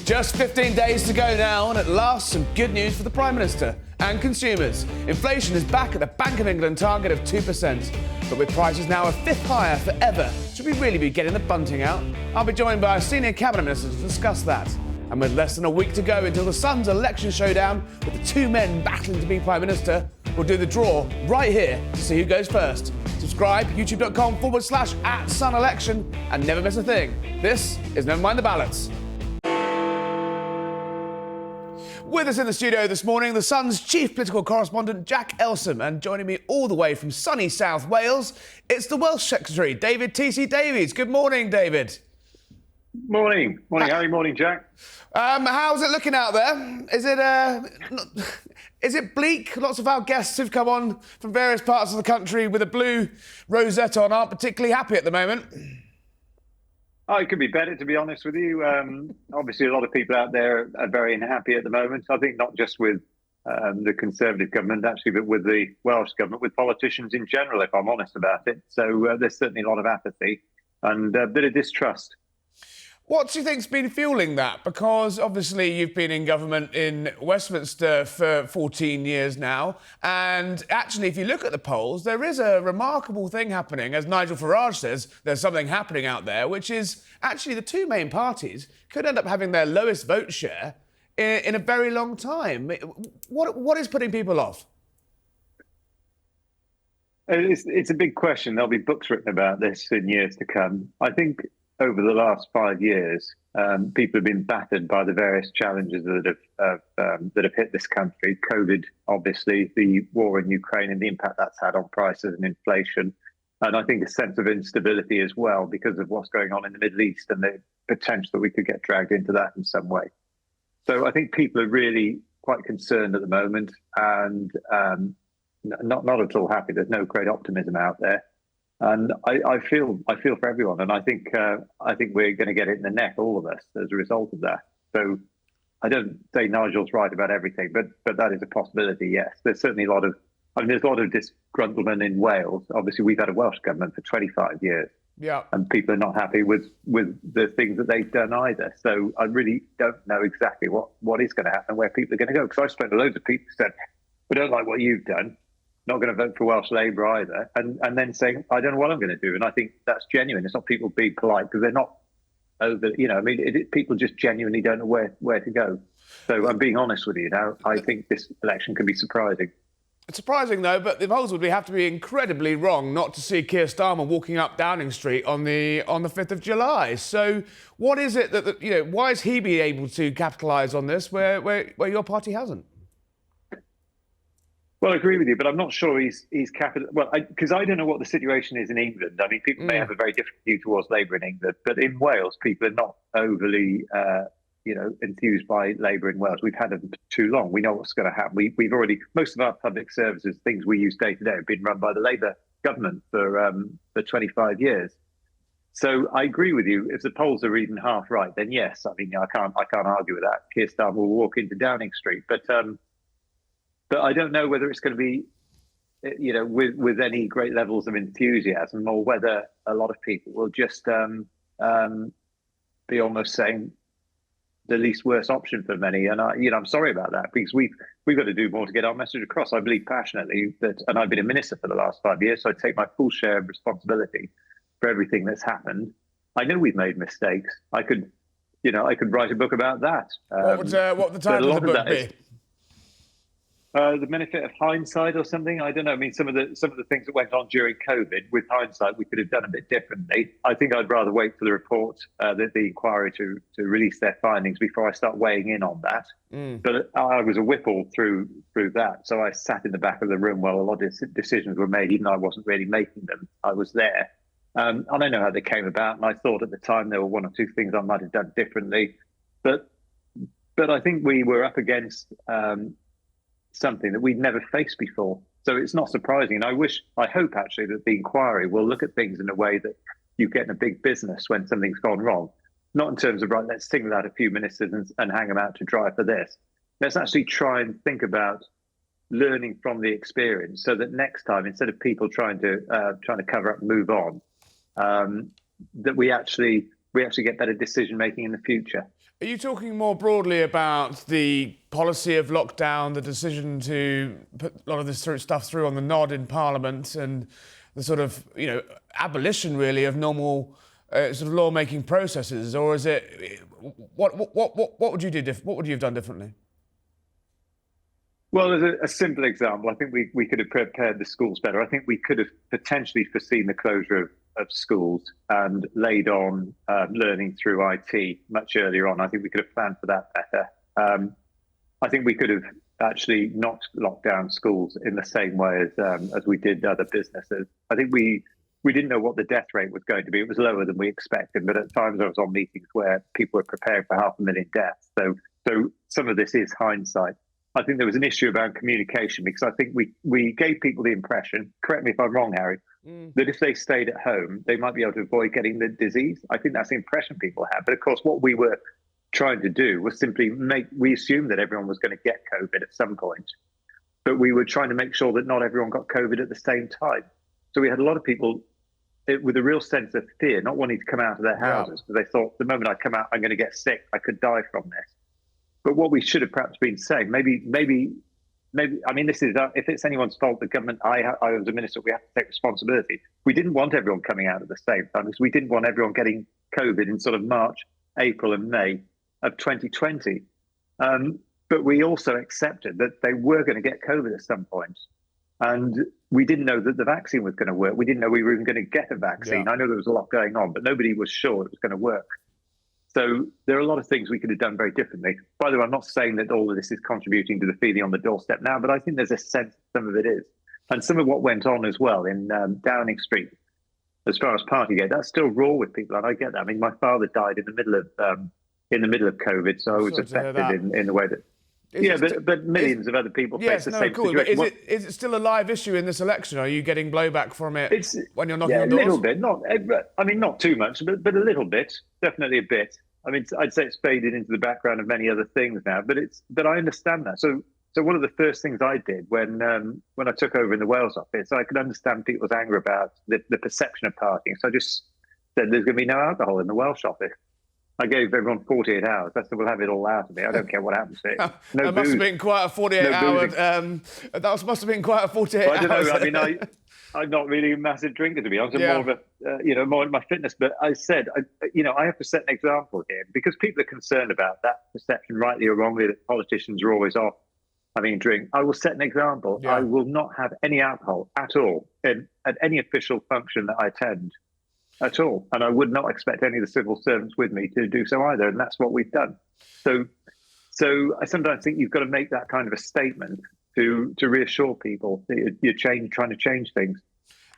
Just 15 days to go now, and at last, some good news for the Prime Minister and consumers. Inflation is back at the Bank of England target of 2%. But with prices now a fifth higher for ever, should we really be getting the bunting out? I'll be joined by a senior cabinet minister to discuss that. And with less than a week to go until the Sun's election showdown, with the two men battling to be Prime Minister, we'll do the draw right here to see who goes first. Subscribe, youtube.com/@sunelection, and never miss a thing. This is Never Mind The Ballots. With us in the studio this morning, the Sun's chief political correspondent, Jack Elsom, and joining me all the way from sunny South Wales, it's the Welsh Secretary, David T.C. Davies. Good morning, David. Morning, Harry. Morning, Jack. How's it looking out there? Is it bleak? Lots of our guests who've come on from various parts of the country with a blue rosette on aren't particularly happy at the moment. Oh, it could be better, to be honest with you. Obviously, a lot of people out there are very unhappy at the moment. I think not just with the Conservative government, actually, but with the Welsh government, with politicians in general, if I'm honest about it. So there's certainly a lot of apathy and a bit of distrust. What do you think's been fueling that? Because obviously you've been in government in Westminster for 14 years now, and actually if you look at the polls, there is a remarkable thing happening. As Nigel Farage says, there's something happening out there, which is actually the two main parties could end up having their lowest vote share in a very long time. What is putting people off? It's a big question. There'll be books written about this in years to come. I think over the last 5 years, people have been battered by the various challenges that have hit this country. COVID, obviously, the war in Ukraine and the impact that's had on prices and inflation. And I think a sense of instability as well because of what's going on in the Middle East and the potential that we could get dragged into that in some way. So I think people are really quite concerned at the moment and not at all happy. There's no great optimism out there. And I feel for everyone, and I think we're going to get it in the neck, all of us, as a result of that. So I don't say Nigel's right about everything, but that is a possibility. Yes, there's certainly a lot of disgruntlement in Wales. Obviously, we've had a Welsh government for 25 years, and people are not happy with the things that they've done either. So I really don't know exactly what is going to happen, where people are going to go. Because I've spoken to loads of people who said, "We don't like what you've done. Not going to vote for Welsh Labour either," and then saying, "I don't know what I'm going to do." And I think that's genuine. It's not people being polite because they're not over. People just genuinely don't know where to go. So I'm being honest with you now. I think this election can be surprising. It's surprising though, but the polls would have to be incredibly wrong not to see Keir Starmer walking up Downing Street on the 5th of July. So what is it that why is he be able to capitalise on this where your party hasn't? Well, I agree with you, but I'm not sure he's capital. Well, because I don't know what the situation is in England. I mean, people may have a very different view towards Labour in England, but in Wales, people are not overly, enthused by Labour in Wales. We've had them for too long. We know what's going to happen. We've already, most of our public services, things we use day to day, have been run by the Labour government for 25 years. So I agree with you. If the polls are even half right, then yes. I mean, I can't argue with that. Keir Starmer will walk into Downing Street, but I don't know whether it's going to be, with any great levels of enthusiasm, or whether a lot of people will just be almost saying the least worst option for many. And I'm sorry about that, because we've got to do more to get our message across. I believe passionately that, and I've been a minister for the last 5 years, so I take my full share of responsibility for everything that's happened. I know we've made mistakes. I could write a book about that. What would the title of the book be? The benefit of hindsight or something. I don't know. I mean, some of the things that went on during COVID, with hindsight, we could have done a bit differently. I think I'd rather wait for the report, the inquiry to release their findings before I start weighing in on that. But I was a whipple through that. So I sat in the back of the room while a lot of decisions were made, even though I wasn't really making them. I was there. And I know how they came about. And I thought at the time there were one or two things I might have done differently. But I think we were up against something that we'd never faced before. So it's not surprising. And I hope actually that the inquiry will look at things in a way that you get in a big business when something's gone wrong. Not in terms of, right, let's single out a few ministers and hang them out to dry for this. Let's actually try and think about learning from the experience, so that next time, instead of people trying to cover up and move on, that we actually get better decision making in the future. Are you talking more broadly about the policy of lockdown, the decision to put a lot of this stuff through on the nod in Parliament, and the sort of, abolition really of normal sort of lawmaking processes, or is it what would you do? What would you have done differently? Well, as a simple example, I think we could have prepared the schools better. I think we could have potentially foreseen the closure of schools and laid on learning through IT much earlier on. I think we could have planned for that better. I think we could have actually not locked down schools in the same way as we did other businesses. I think we didn't know what the death rate was going to be. It was lower than we expected, but at times I was on meetings where people were preparing for 500,000 deaths. So some of this is hindsight. I think there was an issue around communication because I think we gave people the impression, correct me if I'm wrong, Harry, that if they stayed at home, they might be able to avoid getting the disease. I think that's the impression people had. But of course, what we were trying to do was simply we assumed that everyone was going to get COVID at some point, but we were trying to make sure that not everyone got COVID at the same time. So we had a lot of people with a real sense of fear, not wanting to come out of their houses because they thought the moment I come out, I'm going to get sick. I could die from this. But what we should have perhaps been saying, maybe, I mean, this is, if it's anyone's fault, the government, I was a minister, we have to take responsibility. We didn't want everyone coming out at the same time because we didn't want everyone getting COVID in sort of March, April and May of 2020. But we also accepted that they were going to get COVID at some point. And we didn't know that the vaccine was going to work. We didn't know we were even going to get a vaccine. Yeah. I know there was a lot going on, but nobody was sure it was going to work. So there are a lot of things we could have done very differently. By the way, I'm not saying that all of this is contributing to the feeling on the doorstep now, but I think there's a sense some of it is. And some of what went on as well in Downing Street, as far as Partygate, that's still raw with people, and I get that. I mean, my father died in the middle of COVID, so I was affected in the way that. But millions of other people face the same situation. But is it still a live issue in this election? Are you getting blowback from it when you're knocking on doors? A little bit. Not too much, but a little bit. Definitely a bit. I mean, I'd say it's faded into the background of many other things now, but I understand that. So one of the first things I did when I took over in the Wales office, I could understand people's anger about the perception of partying. So I just said there's going to be no alcohol in the Welsh office. I gave everyone 48 hours. I said, we'll have it all out of me. I don't care what happens to it. That must have been quite a 48-hour... that must have been quite a 48 hours. I don't know. I mean, I'm not really a massive drinker, to be honest. I'm more of a, more in my fitness. But I said, I have to set an example here because people are concerned about that perception, rightly or wrongly, that politicians are always off having a drink. I will set an example. Yeah. I will not have any alcohol at all at any official function that I attend. At all. And I would not expect any of the civil servants with me to do so either. And that's what we've done. So I sometimes think you've got to make that kind of a statement to reassure people that you're trying to change things.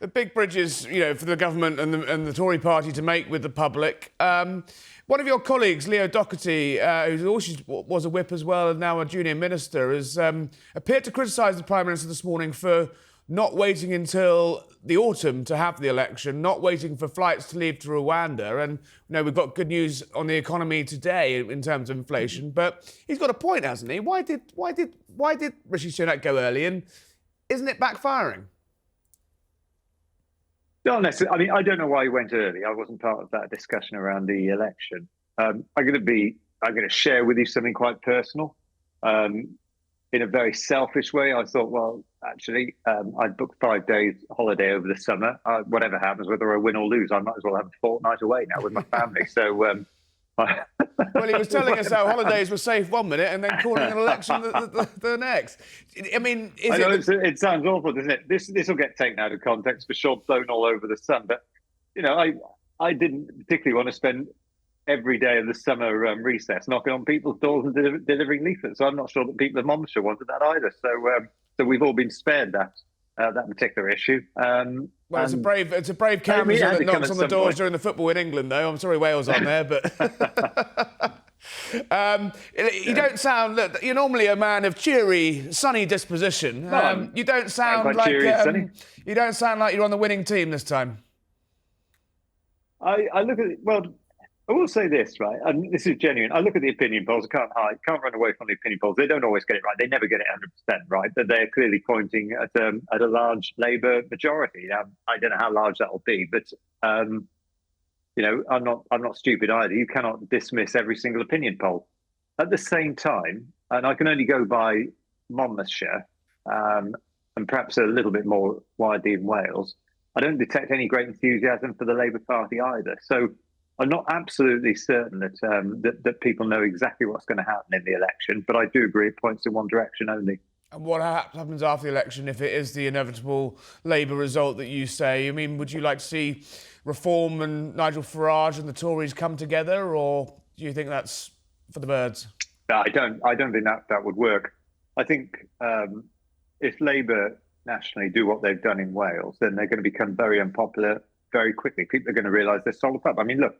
The big bridges, for the government and the Tory party to make with the public. One of your colleagues, Leo Doherty, who also was a whip as well and now a junior minister, has appeared to criticise the Prime Minister this morning for not waiting until the autumn to have the election, not waiting for flights to leave to Rwanda. And we've got good news on the economy today in terms of inflation. But he's got a point, hasn't he? Why did Rishi Sunak go early? And isn't it backfiring? Not necessarily. I mean, I don't know why he went early. I wasn't part of that discussion around the election. I'm going to share with you something quite personal. In a very selfish way, I thought, well, actually, I'd booked 5 days holiday over the summer. Whatever happens, whether I win or lose, I might as well have a fortnight away now with my family. So, well, he was telling us how holidays were safe one minute and then calling an election the next. I mean, it sounds awful, doesn't it? This will get taken out of context for sure, blown all over the sun. But I didn't particularly want to spend every day of the summer recess knocking on people's doors and delivering leaflets. So I'm not sure that people in Monmouthshire wanted that either. So we've all been spared that particular issue. Well, it's a brave canvasser that knocks on the doors during the football in England, though. I'm sorry Wales aren't there, but you don't sound. Look, you're normally a man of cheery, sunny disposition. You don't sound like you don't sound like you're on the winning team this time. I look at it. Well, I will say this, right, and this is genuine. I look at the opinion polls. I can't run away from the opinion polls. They don't always get it right. They never get it 100% right, but they're clearly pointing at a large Labour majority. I don't know how large that will be, but I'm not stupid either. You cannot dismiss every single opinion poll. At the same time, and I can only go by Monmouthshire, and perhaps a little bit more widely in Wales, I don't detect any great enthusiasm for the Labour Party either. So I'm not absolutely certain that people know exactly what's going to happen in the election, but I do agree it points in one direction only. And what happens after the election if it is the inevitable Labour result that you say? I mean, would you like to see Reform and Nigel Farage and the Tories come together, or do you think that's for the birds? I don't think that would work. I think if Labour nationally do what they've done in Wales, then they're going to become very unpopular very quickly. People are going to realise they're sold up. I mean, look,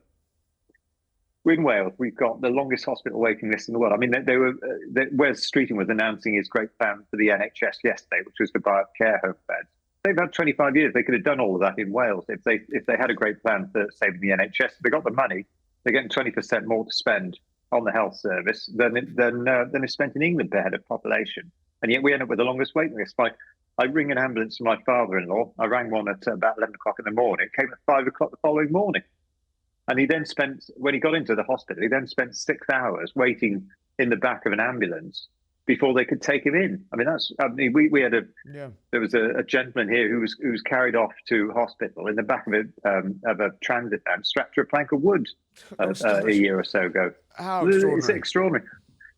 in Wales, we've got the longest hospital waiting list in the world. I mean, Wes Streeting was announcing his great plan for the NHS yesterday, which was to buy up care home beds. They've had 25 years. They could have done all of that in Wales if they had a great plan for saving the NHS. If they got the money, they're getting 20% more to spend on the health service than is spent in England per head of population. And yet we end up with the longest waiting list. I ring an ambulance for my father-in-law. I rang one at about 11 o'clock in the morning. It came at 5 o'clock the following morning. And he then when he got into the hospital, he then spent 6 hours waiting in the back of an ambulance before they could take him in. I mean, we had there was a gentleman here who was carried off to hospital in the back of a transit van, strapped to a plank of wood a year or so ago. How extraordinary! It's extraordinary.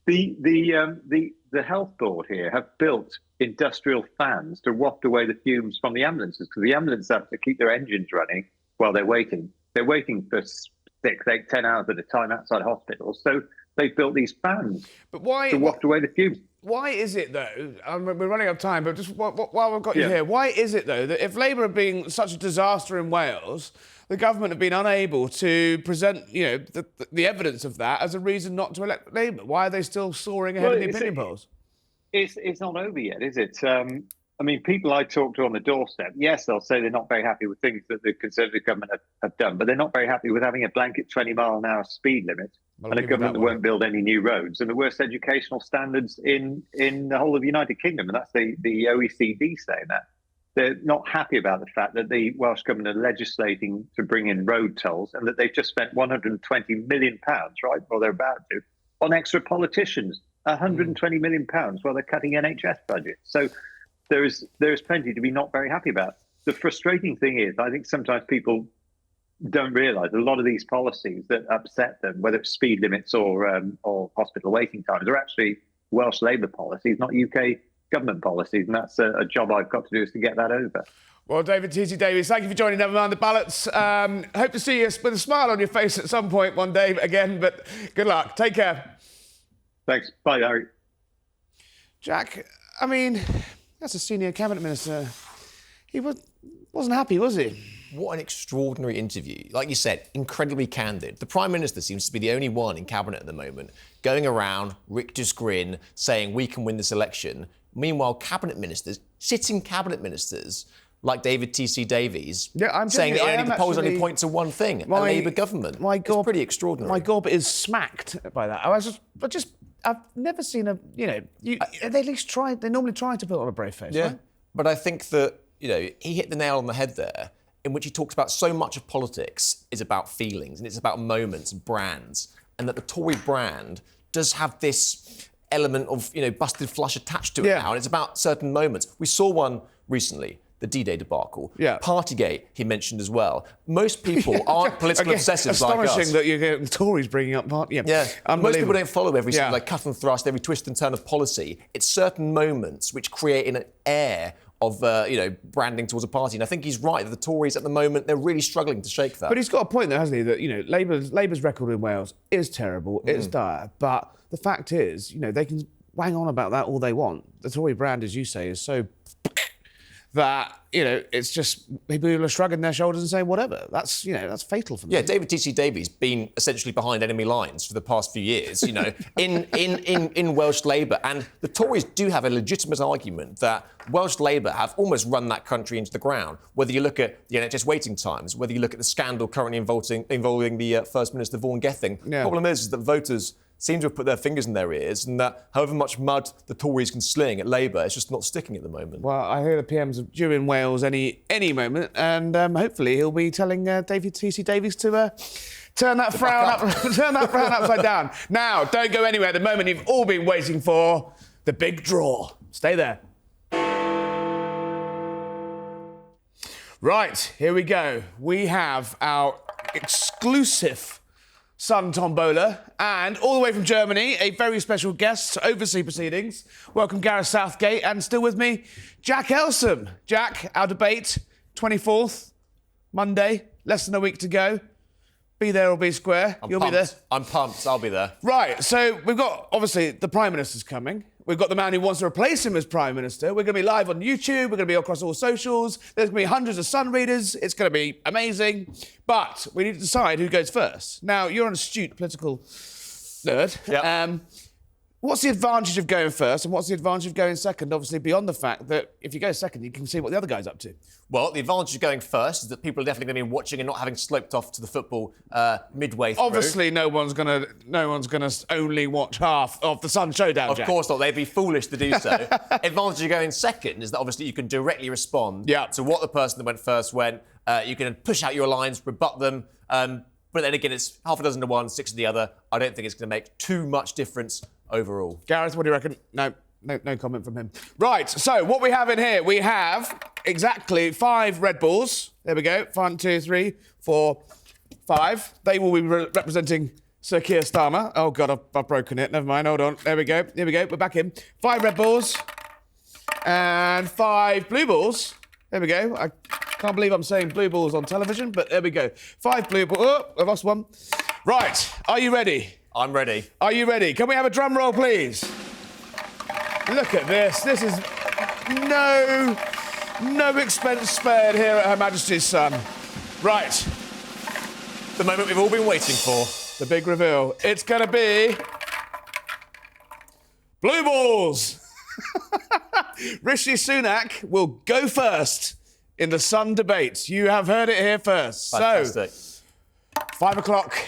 The health board here have built industrial fans to waft away the fumes from the ambulances, because the ambulances have to keep their engines running while they're waiting. They're waiting for 6, 8, 10 hours at a time outside hospitals. So they've built these fans to waft away the fumes. Why is it, though, we're running out of time, but just while we've got you here, why is it, though, that if Labour have been such a disaster in Wales, the government have been unable to present, the evidence of that as a reason not to elect Labour? Why are they still soaring ahead in the opinion polls? It's not over yet, is it? I mean, people I talk to on the doorstep, yes, they'll say they're not very happy with things that the Conservative government have done, but they're not very happy with having a blanket 20-mile-an-hour speed limit and a government that won't build any new roads and the worst educational standards in the whole of the United Kingdom. And that's the OECD saying that. They're not happy about the fact that the Welsh government are legislating to bring in road tolls and that they've just spent £120 million, right, or they're about to, on extra politicians, £120 million while they're cutting NHS budgets. So there is plenty to be not very happy about. The frustrating thing is, I think sometimes people don't realise a lot of these policies that upset them, whether it's speed limits or hospital waiting times, are actually Welsh Labour policies, not UK government policies. And that's a job I've got to do, is to get that over. Well, David T.C. Davies, thank you for joining Never Mind The Ballots. Hope to see you with a smile on your face at some point one day again, but good luck. Take care. Thanks. Bye, Harry. Jack, I mean, that's a senior cabinet minister. He wasn't happy, was he? What an extraordinary interview. Like you said, incredibly candid. The Prime Minister seems to be the only one in Cabinet at the moment going around, Richter's grin, saying we can win this election. Meanwhile, Cabinet Ministers, sitting Cabinet Ministers, like David T.C. Davies, saying that the polls only point to one thing, a Labour government. It's pretty extraordinary. My gob is smacked by that. I've never seen they at least try, they normally try to put on a brave face, right? But I think that, he hit the nail on the head there, in which he talks about so much of politics is about feelings and it's about moments and brands, and that the Tory brand does have this element of, busted flush attached to it now, and it's about certain moments. We saw one recently, the D-Day debacle. Partygate, he mentioned as well. Most people aren't political obsessives like us. Astonishing that you get the Tories bringing up Partygate. Most people don't follow every single cut and thrust, every twist and turn of policy. It's certain moments which create an air of branding towards a party. And I think he's right that the Tories at the moment, they're really struggling to shake that. But he's got a point there, hasn't he, that Labour's record in Wales is terrible, it's dire. But the fact is, they can wang on about that all they want. The Tory brand, as you say, is so that, it's just people are shrugging their shoulders and saying whatever. That's fatal for me. Yeah, David T.C. Davies been essentially behind enemy lines for the past few years, in Welsh Labour. And the Tories do have a legitimate argument that Welsh Labour have almost run that country into the ground. Whether you look at the NHS waiting times, whether you look at the scandal currently involving the First Minister Vaughan Gething. The problem is that voters seem to have put their fingers in their ears, and that however much mud the Tories can sling at Labour, it's just not sticking at the moment. Well, I hear the PMs are due in Wales any moment, and hopefully he'll be telling TC Davies to turn that frown upside down. Now, don't go anywhere. At the moment you've all been waiting for, the big draw. Stay there. Right, here we go. We have our exclusive Sun Tombola, and all the way from Germany, a very special guest to oversee proceedings. Welcome, Gareth Southgate, and still with me, Jack Elsom. Jack, our debate, 24th, Monday, less than a week to go. Be there or be square. You'll be there. I'm pumped. I'll be there. Right, so we've got, obviously, the Prime Minister's coming. We've got the man who wants to replace him as Prime Minister. We're going to be live on YouTube. We're going to be across all socials. There's going to be hundreds of Sun readers. It's going to be amazing. But we need to decide who goes first. Now, you're an astute political nerd. Yep. What's the advantage of going first and what's the advantage of going second? Obviously, beyond the fact that if you go second, you can see what the other guy's up to. Well, the advantage of going first is that people are definitely going to be watching and not having sloped off to the football midway through. Obviously, no one's gonna only watch half of the Sun Showdown. Of course not. They'd be foolish to do so. Advantage of going second is that obviously you can directly respond to what the person that went first went. You can push out your lines, rebut them. But then again, it's half a dozen to one, 6 to the other. I don't think it's going to make too much difference overall. Gareth, what do you reckon? No comment from him. Right, so what we have in here, we have exactly 5 Red Bulls. There we go. 1, 2, 3, 4, 5. They will be representing Sir Keir Starmer. Oh, God, I've broken it. Never mind, hold on. There we go. Here we go. We're back in. 5 Red Bulls and 5 Blue Bulls. There we go. I can't believe I'm saying blue balls on television, but there we go. 5 blue balls. Oh, I've lost one. Right, are you ready? I'm ready. Are you ready? Can we have a drum roll, please? Look at this. This is no expense spared here at Her Majesty's Sun. Right. The moment we've all been waiting for. The big reveal. It's going to be blue balls. Rishi Sunak will go first in the Sun debates. You have heard it here first. Fantastic. So, 5 o'clock,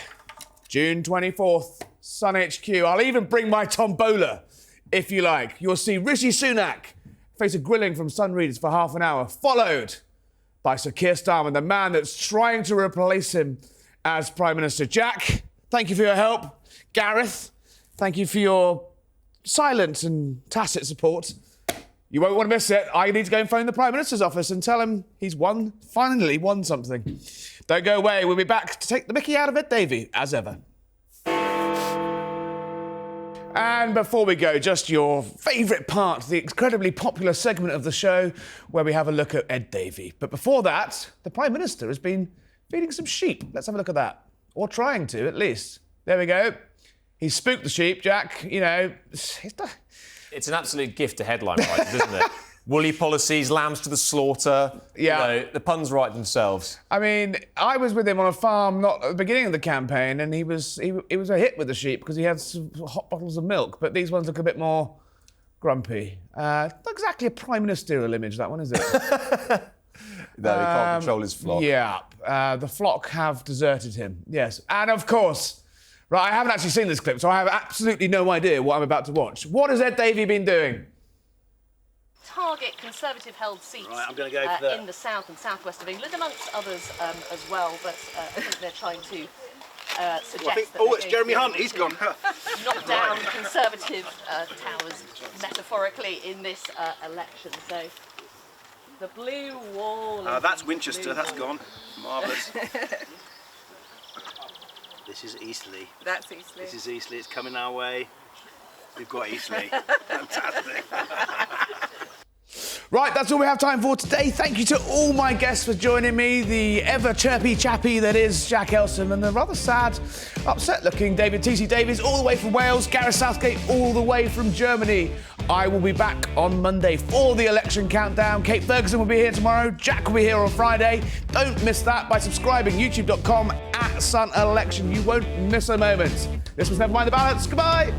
June 24th, Sun HQ. I'll even bring my tombola, if you like. You'll see Rishi Sunak face a grilling from Sun readers for half an hour, followed by Sir Keir Starmer, the man that's trying to replace him as Prime Minister. Jack, thank you for your help. Gareth, thank you for your silent and tacit support. You won't want to miss it. I need to go and phone the Prime Minister's office and tell him he's finally won something. Don't go away. We'll be back to take the mickey out of Ed Davey, as ever. And before we go, just your favourite part, the incredibly popular segment of the show where we have a look at Ed Davey. But before that, the Prime Minister has been feeding some sheep. Let's have a look at that. Or trying to, at least. There we go. He spooked the sheep, Jack. You know, it's an absolute gift to headline writers, isn't it? Woolly policies, lambs to the slaughter. Yeah. You know, the puns write themselves. I mean, I was with him on a farm not at the beginning of the campaign, and he was a hit with the sheep because he had some hot bottles of milk, but these ones look a bit more grumpy. Not exactly a prime ministerial image, that one, is it? No, he can't control his flock. Yeah, the flock have deserted him, yes. And of course, right, I haven't actually seen this clip, so I have absolutely no idea what I'm about to watch. What has Ed Davey been doing? Target Conservative-held seats I'm going to go for in the south and southwest of England, amongst others as well. But I think they're trying to suggest that it's Jeremy Hunt. He's gone. knock down Conservative towers metaphorically in this election. So the blue wall. That's Winchester. That's gone. Marvellous. This is Eastleigh. That's Eastleigh. This is Eastleigh. It's coming our way. We've got Eastleigh. Fantastic. Right, that's all we have time for today. Thank you to all my guests for joining me. The ever chirpy chappy that is Jack Elsom, and the rather sad, upset-looking David T.C. Davies, all the way from Wales, Gareth Southgate, all the way from Germany. I will be back on Monday for the election countdown. Kate Ferguson will be here tomorrow. Jack will be here on Friday. Don't miss that by subscribing, youtube.com/SunElection. You won't miss a moment. This was Never Mind The Ballots. Goodbye.